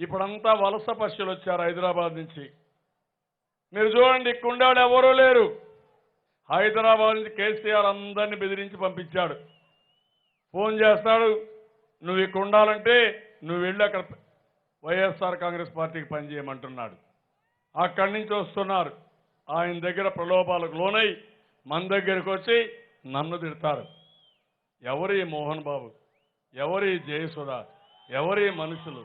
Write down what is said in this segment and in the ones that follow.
ఇప్పుడంతా వలస పశువులు వచ్చారు హైదరాబాద్ నుంచి. మీరు చూడండి, ఇక్కడుండాడు ఎవరూ లేరు. హైదరాబాద్ నుంచి కేసీఆర్ అందరినీ బెదిరించి పంపించాడు. ఫోన్ చేస్తాడు, నువ్వు ఇక్కడ ఉండాలంటే నువ్వు వెళ్ళి అక్కడ వైఎస్ఆర్ కాంగ్రెస్ పార్టీకి పనిచేయమంటున్నాడు. అక్కడి నుంచి వస్తున్నారు. ఆయన దగ్గర ప్రలోభాలకు లోనై మన దగ్గరికి వచ్చి నన్ను తిడతారు. ఎవరి మోహన్ బాబు, ఎవరి జయసుధ, ఎవరి మనుషులు,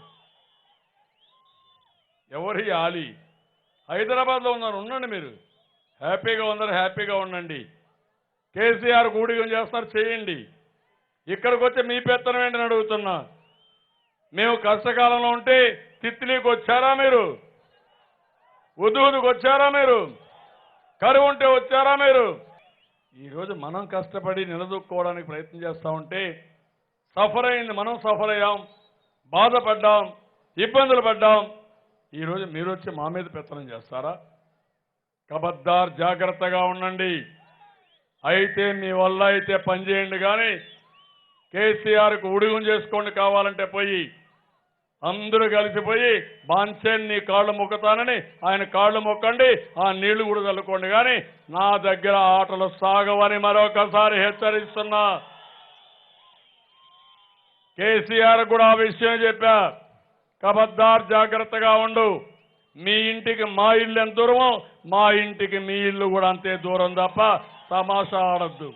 ఎవరి ఆలి? హైదరాబాద్లో ఉన్నారు, ఉండండి. మీరు హ్యాపీగా ఉన్నారు, హ్యాపీగా ఉండండి. కేసీఆర్ గూడిగం చేస్తారు, చేయండి. ఇక్కడికి వచ్చి మీ పెత్తనం ఏంటని అడుగుతున్నా. మేము కష్టకాలంలో ఉంటే తిత్లీకి వచ్చారా మీరు? ఉదుగుదుకు వచ్చారా మీరు? కరువు ఉంటే వచ్చారా మీరు? ఈరోజు మనం కష్టపడి నిలదొక్కుకోవడానికి ప్రయత్నం చేస్తూ ఉంటే సఫర్ అయింది, మనం సఫర్ అయ్యాం, బాధపడ్డాం, ఇబ్బందులు పడ్డాం. ఈరోజు మీరు వచ్చి మా మీద పెత్తనం చేస్తారా? కబద్దార్, జాగ్రత్తగా ఉండండి. అయితే మీ వల్ల అయితే పనిచేయండి, కానీ కేసీఆర్కు ఉడిగం చేసుకోండి. కావాలంటే పోయి అందరూ కలిసిపోయి బాన్సేన్ నీ కాళ్ళు మొక్కుతానని ఆయన కాళ్ళు మొక్కండి, ఆ నీళ్లు కూడా చల్లుకోండి. కానీ నా దగ్గర ఆటలు సాగవని మరొకసారి హెచ్చరిస్తున్నా. కేసీఆర్ కూడా ఆ విషయం చెప్పా. కబద్దార్, జాగ్రత్తగా ఉండు. మీ ఇంటికి మా ఇల్లు ఎంత దూరమో మా ఇంటికి మీ ఇల్లు కూడా అంతే దూరం తప్ప తమాషా ఆడద్దు.